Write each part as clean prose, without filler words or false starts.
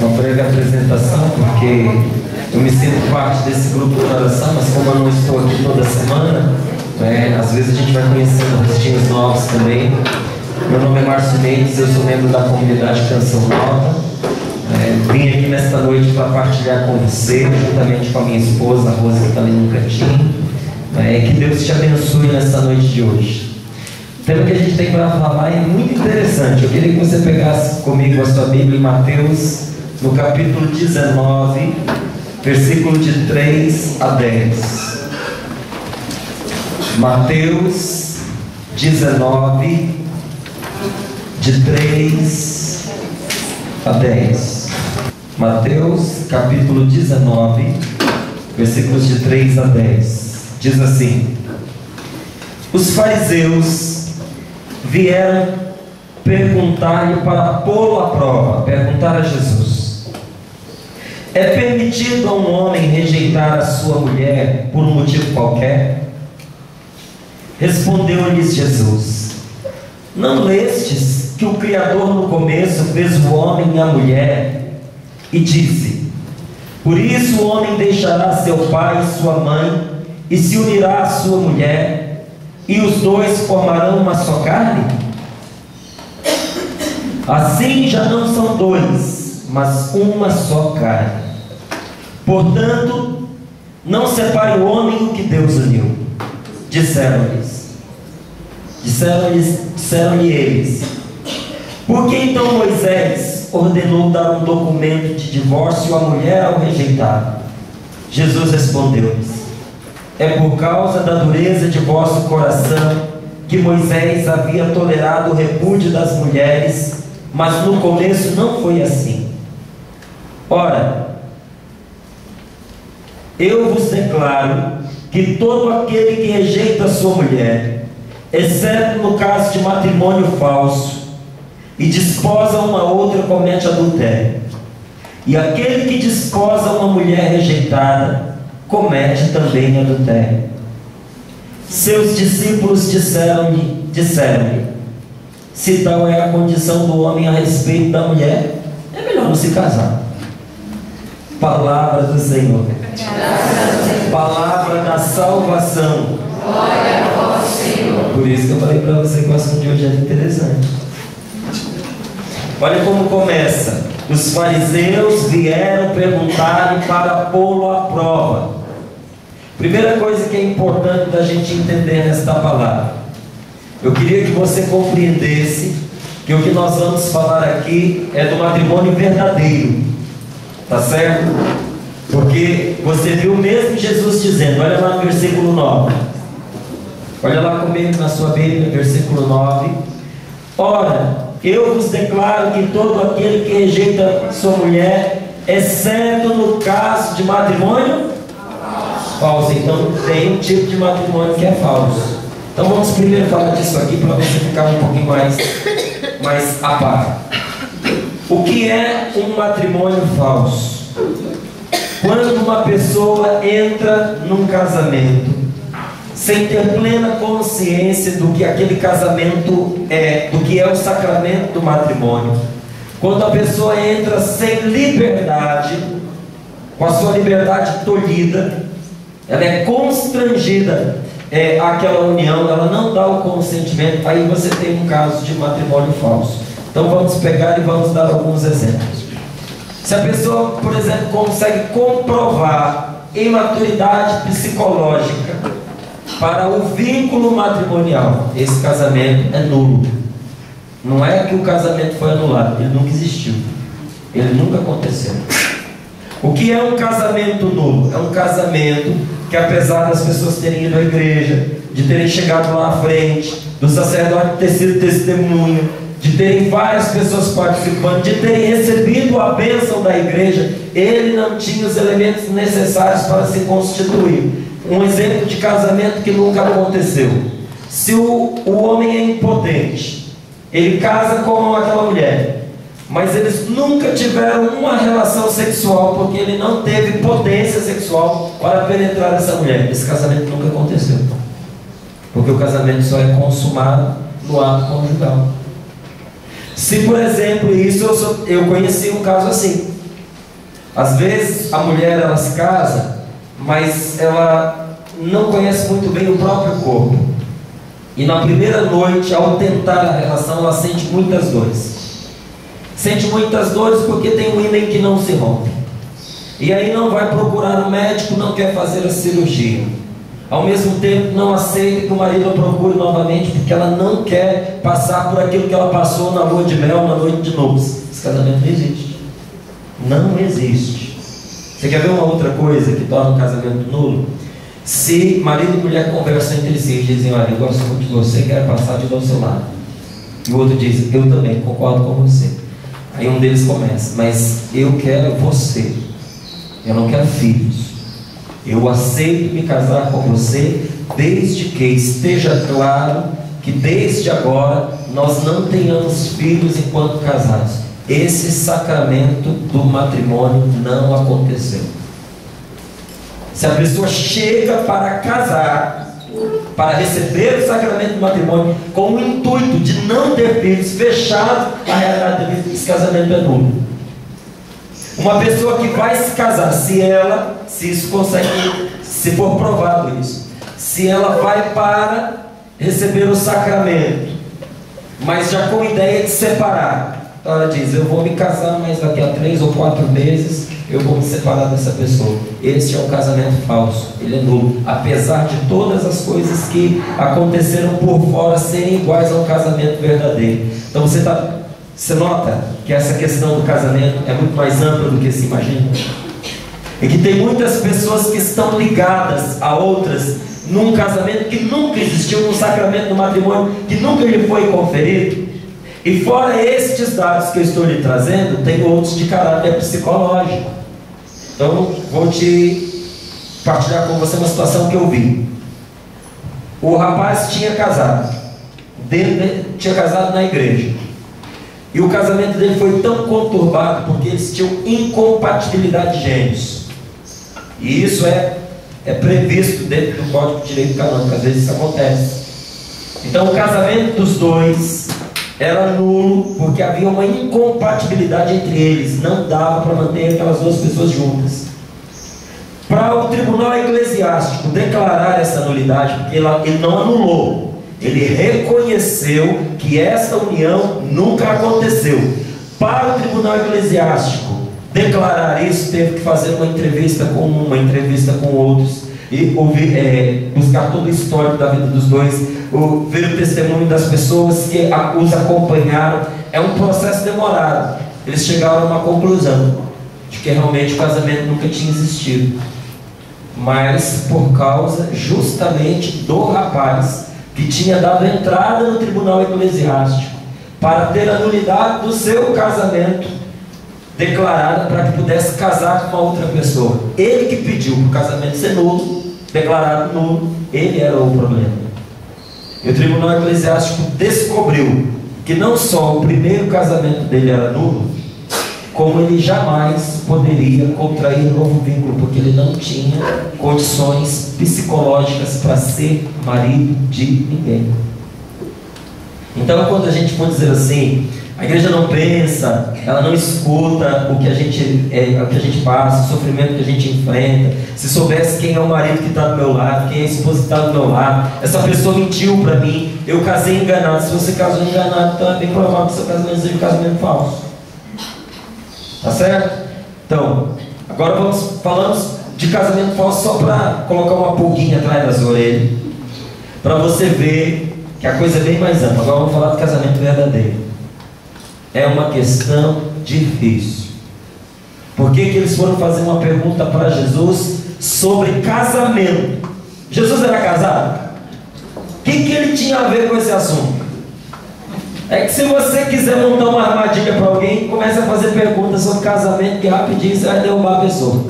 uma breve apresentação, porque eu me sinto parte desse grupo de oração, mas como eu não estou aqui toda semana, às vezes a gente vai conhecendo rostinhos novos também. Meu nome é Márcio Mendes, eu sou membro da comunidade Canção Nova. Vim aqui nesta noite para partilhar com você, juntamente com a minha esposa, a Rosa, que está ali no cantinho. Que Deus te abençoe nesta noite de hoje. O tema que a gente tem para falar é muito interessante. Eu queria que você pegasse comigo a sua Bíblia em Mateus, no capítulo 19, versículo de 3 a 10. Mateus 19, de 3 a 10. Mateus capítulo 19, versículos de 3 a 10. Diz assim: os fariseus vieram perguntar-lhe para pô-lo à prova, perguntar a Jesus: é permitido a um homem rejeitar a sua mulher por um motivo qualquer? Respondeu-lhes Jesus: não lestes que o Criador no começo fez o homem e a mulher, e disse: por isso o homem deixará seu pai e sua mãe, e se unirá à sua mulher, e os dois formarão uma só carne? Assim já não são dois, mas uma só carne. Portanto, não separe o homem o que Deus uniu. Disseram-lhe eles: por que então Moisés ordenou dar um documento de divórcio à mulher ao rejeitar? Jesus respondeu-lhes: é por causa da dureza de vosso coração que Moisés havia tolerado o repúdio das mulheres, mas no começo não foi assim. Ora, eu vos declaro que todo aquele que rejeita a sua mulher, exceto no caso de matrimônio falso, e desposa uma outra, comete adultério. E aquele que desposa uma mulher rejeitada, comete também adultério. Seus discípulos disseram-lhe: se tal é a condição do homem a respeito da mulher, é melhor não se casar. Palavra do Senhor. Palavra da salvação. Glória a vós, Senhor. Por isso que eu falei para você que o assunto de hoje é interessante. Olha como começa: os fariseus vieram perguntar-lhe para pô-lo à prova. Primeira coisa que é importante da gente entender nesta palavra, eu queria que você compreendesse que o que nós vamos falar aqui é do matrimônio verdadeiro, tá certo? Porque você viu mesmo Jesus dizendo, olha lá no versículo 9, olha lá comigo na sua Bíblia, versículo 9: ora, eu vos declaro que todo aquele que rejeita sua mulher, exceto no caso de matrimônio falso. Então tem um tipo de matrimônio que é falso. Então vamos primeiro falar disso aqui para você ficar um pouquinho mais a par. O que é um matrimônio falso? Quando uma pessoa entra num casamento sem ter plena consciência do que aquele casamento é, do que é o sacramento do matrimônio. Quando a pessoa entra sem liberdade, com a sua liberdade tolhida, ela é constrangida àquela união, ela não dá o consentimento, aí você tem um caso de matrimônio falso. Então vamos pegar e vamos dar alguns exemplos. Se a pessoa, por exemplo, consegue comprovar imaturidade psicológica para o vínculo matrimonial, esse casamento é nulo. Não é que o casamento foi anulado, ele nunca existiu, ele nunca aconteceu. O que é um casamento nulo? É um casamento que, apesar das pessoas terem ido à igreja, de terem chegado lá à frente, do sacerdote ter sido testemunha, de terem várias pessoas participando, de terem recebido a bênção da igreja, ele não tinha os elementos necessários para se constituir. Um exemplo de casamento que nunca aconteceu: se o homem é impotente, ele casa com aquela mulher, mas eles nunca tiveram uma relação sexual, porque ele não teve potência sexual para penetrar essa mulher. Esse casamento nunca aconteceu, porque o casamento só é consumado no ato conjugal. Se, por exemplo, eu conheci um caso assim: Às vezes a mulher ela se casa, mas ela não conhece muito bem o próprio corpo. E na primeira noite, ao tentar a relação, ela sente muitas dores. Sente muitas dores porque tem um ímã que não se rompe. E aí não vai procurar um médico, não quer fazer a cirurgia. Ao mesmo tempo não aceita que o marido a procure novamente, porque ela não quer passar por aquilo que ela passou na lua de mel, na noite de núpcias. Esse casamento não existe. Não existe. Você quer ver uma outra coisa que torna o casamento nulo? Se marido e mulher conversam entre si e dizem: olha, eu gosto muito de você, quero passar de ao seu lado. E o outro diz: eu também concordo com você. Aí um deles começa: mas eu quero você, eu não quero filhos. Eu aceito me casar com você, desde que esteja claro que desde agora nós não tenhamos filhos enquanto casados. Esse sacramento do matrimônio não aconteceu. Se a pessoa chega para casar, para receber o sacramento do matrimônio com o intuito de não ter filhos, fechado a realidade da vida, esse casamento é nulo. Uma pessoa que vai se casar, se isso consegue, se for provado isso, se ela vai para receber o sacramento, mas já com ideia de separar, então ela diz: eu vou me casar, mas daqui a 3 ou 4 meses eu vou me separar dessa pessoa. Esse é um casamento falso, ele é nulo, apesar de todas as coisas que aconteceram por fora serem iguais ao casamento verdadeiro. Então você nota que essa questão do casamento é muito mais ampla do que se imagina, e que tem muitas pessoas que estão ligadas a outras num casamento que nunca existiu, num sacramento do matrimônio que nunca lhe foi conferido. E fora estes dados que eu estou lhe trazendo, tem outros de caráter psicológico. Então vou te partilhar com você uma situação que eu vi. O rapaz tinha casado na igreja, e o casamento dele foi tão conturbado porque eles tinham incompatibilidade de gênios. E isso é previsto dentro do Código de Direito Canônico. Às vezes isso acontece. Então o casamento dos dois era nulo porque havia uma incompatibilidade entre eles. Não dava para manter aquelas duas pessoas juntas. Para o tribunal eclesiástico declarar essa nulidade, porque ele não anulou, ele reconheceu que essa união nunca aconteceu. Para o tribunal eclesiástico declarar isso, teve que fazer uma entrevista com uma entrevista com outros, e ouvir, buscar todo o histórico da vida dos dois, ver o testemunho das pessoas que os acompanharam. É um processo demorado. Eles chegaram a uma conclusão de que realmente o casamento nunca tinha existido, mas por causa justamente do rapaz que tinha dado entrada no tribunal eclesiástico para ter a nulidade do seu casamento declarada, para que pudesse casar com uma outra pessoa. Ele que pediu para o casamento ser nulo, declarado nulo, ele era o problema. E o tribunal eclesiástico descobriu que não só o primeiro casamento dele era nulo, como ele jamais poderia contrair um novo vínculo, porque ele não tinha condições psicológicas para ser marido de ninguém. Então, quando a gente for dizer assim, a igreja não pensa, ela não escuta o que a gente passa, o sofrimento que a gente enfrenta. Se soubesse quem é o marido que está do meu lado, quem é a esposa que está do meu lado, essa pessoa mentiu para mim, eu casei enganado. Se você casou enganado, então é bem provável que seu casamento seja um casamento falso. Tá certo? Então, agora falamos de casamento falso só para colocar uma pulguinha atrás das orelhas, para você ver que a coisa é bem mais ampla. Agora vamos falar do casamento verdadeiro. É uma questão difícil. Por que eles foram fazer uma pergunta para Jesus sobre casamento? Jesus era casado? O que ele tinha a ver com esse assunto? É que se você quiser montar uma armadilha para alguém, comece a fazer perguntas sobre casamento, que rapidinho você vai derrubar a pessoa.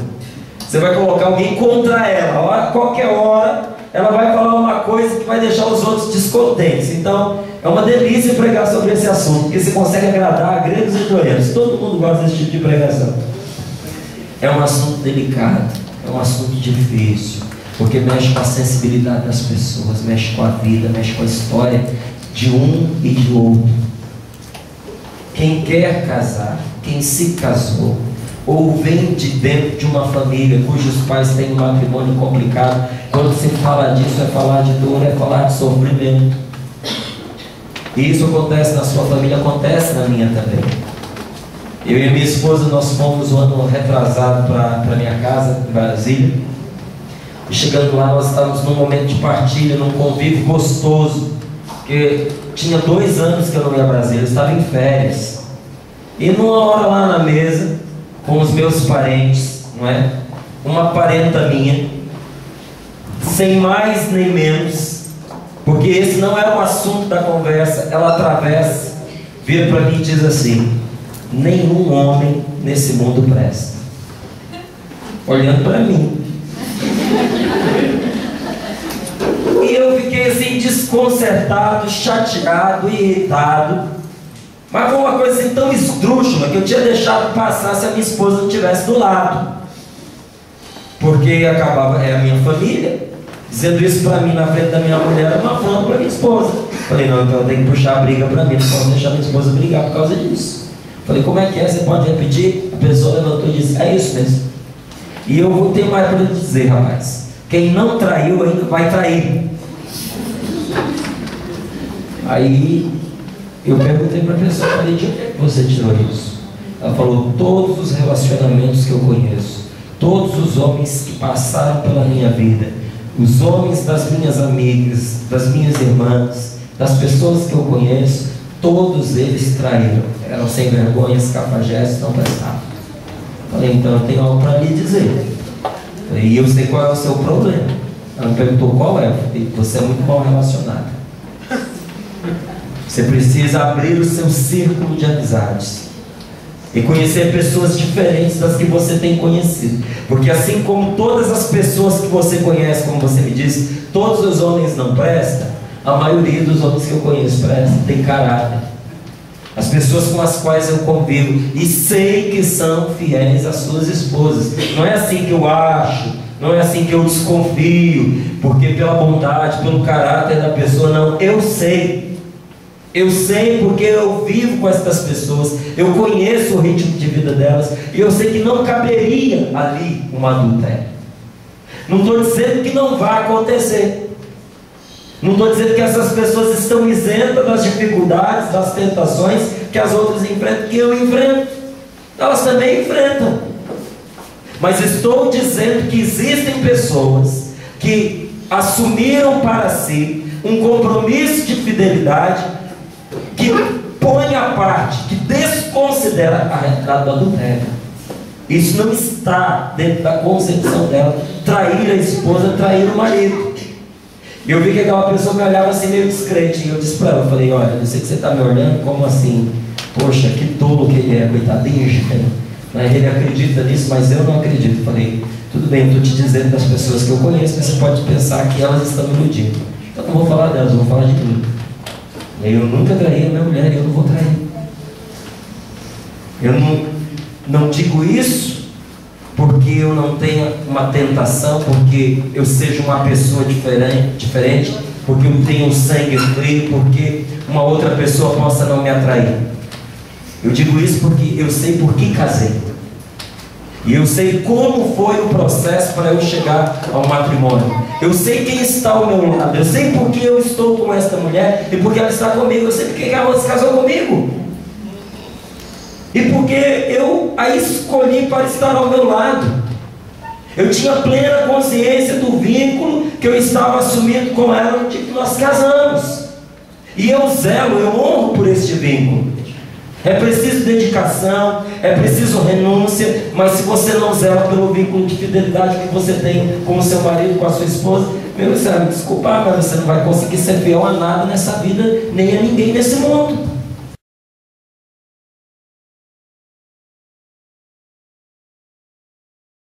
Você vai colocar alguém contra ela. A qualquer hora ela vai falar uma coisa que vai deixar os outros descontentes. Então é uma delícia pregar sobre esse assunto, porque você consegue agradar gregos e troianos. Todo mundo gosta desse tipo de pregação. É um assunto delicado, é um assunto difícil, porque mexe com a sensibilidade das pessoas, mexe com a vida, mexe com a história de um e de outro. Quem quer casar, quem se casou, ou vem de dentro de uma família cujos pais têm um matrimônio complicado. Quando se fala disso, é falar de dor, é falar de sofrimento. E isso acontece na sua família, acontece na minha também. Eu e a minha esposa, nós fomos um ano retrasado para minha casa em Brasília. E chegando lá, nós estávamos num momento de partilha, num convívio gostoso, porque tinha 2 anos que eu não ia a Brasília, eu estava em férias. E numa hora lá na mesa, com os meus parentes, não é? Uma parenta minha, sem mais nem menos, porque esse não é o assunto da conversa, ela atravessa, vira para mim e diz assim: nenhum homem nesse mundo presta. Olhando para mim. E eu fiquei assim desconcertado, chateado, irritado. Mas foi uma coisa assim tão esdrúxula que eu tinha deixado passar se a minha esposa não estivesse do lado. Porque acabava, é a minha família, dizendo isso para mim na frente da minha mulher, era uma afronta para minha esposa. Falei, não, então eu tenho que puxar a briga para mim, não posso deixar minha esposa brigar por causa disso. Falei, como é que é? Você pode repetir? A pessoa levantou e disse, é isso mesmo. E eu vou ter mais para dizer, rapaz. Quem não traiu ainda vai trair. Aí eu perguntei para a pessoa, falei, de onde é que você tirou isso? Ela falou, todos os relacionamentos que eu conheço, todos os homens que passaram pela minha vida, os homens das minhas amigas, das minhas irmãs, das pessoas que eu conheço, todos eles traíram, eram sem vergonhas, cafajestes, não prestavam. Falei, então eu tenho algo para lhe dizer. Falei, e eu sei qual é o seu problema. Ela me perguntou qual é. Eu falei, você é muito mal relacionado. Você precisa abrir o seu círculo de amizades e conhecer pessoas diferentes das que você tem conhecido. Porque assim como todas as pessoas que você conhece, como você me disse, todos os homens não prestam, a maioria dos homens que eu conheço prestam, tem caráter. As pessoas com as quais eu convivo e sei que são fiéis às suas esposas. Não é assim que eu acho, não é assim que eu desconfio, porque pela bondade, pelo caráter da pessoa, não, eu sei. Eu sei porque eu vivo com essas pessoas, eu conheço o ritmo de vida delas, e eu sei que não caberia ali uma adultério. Não estou dizendo que não vai acontecer. Não estou dizendo que essas pessoas estão isentas das dificuldades, das tentações que as outras enfrentam, que eu enfrento. Elas também enfrentam. Mas estou dizendo que existem pessoas que assumiram para si um compromisso de fidelidade, que põe à parte, que desconsidera a realidade do adultério. Isso não está dentro da concepção dela. Trair a esposa, trair o marido. E eu vi que aquela pessoa me olhava assim meio descrente. E eu disse para ela, eu falei, olha, eu sei que você está me olhando como assim, poxa, que tolo que ele é, coitadinho, ele acredita nisso, mas eu não acredito. Eu falei, tudo bem, eu estou te dizendo das pessoas que eu conheço, mas você pode pensar que elas estão me iludindo. Então eu não vou falar delas, eu vou falar de mim. Eu nunca traí a minha mulher e eu não vou trair. Eu não digo isso porque eu não tenho uma tentação, porque eu seja uma pessoa diferente, porque eu tenho um sangue frio, porque uma outra pessoa possa não me atrair. Eu digo isso porque eu sei por que casei. E eu sei como foi o processo para eu chegar ao matrimônio. Eu sei quem está ao meu lado. Eu sei por que eu estou com esta mulher e porque ela está comigo. Eu sei porque ela se casou comigo. E porque eu a escolhi para estar ao meu lado. Eu tinha plena consciência do vínculo que eu estava assumindo com ela no dia que nós casamos. E eu zelo, eu honro por este vínculo. É preciso dedicação, é preciso renúncia, mas se você não zela pelo vínculo de fidelidade que você tem com o seu marido, com a sua esposa, meu, você vai me desculpar, mas você não vai conseguir ser fiel a nada nessa vida, nem a ninguém nesse mundo.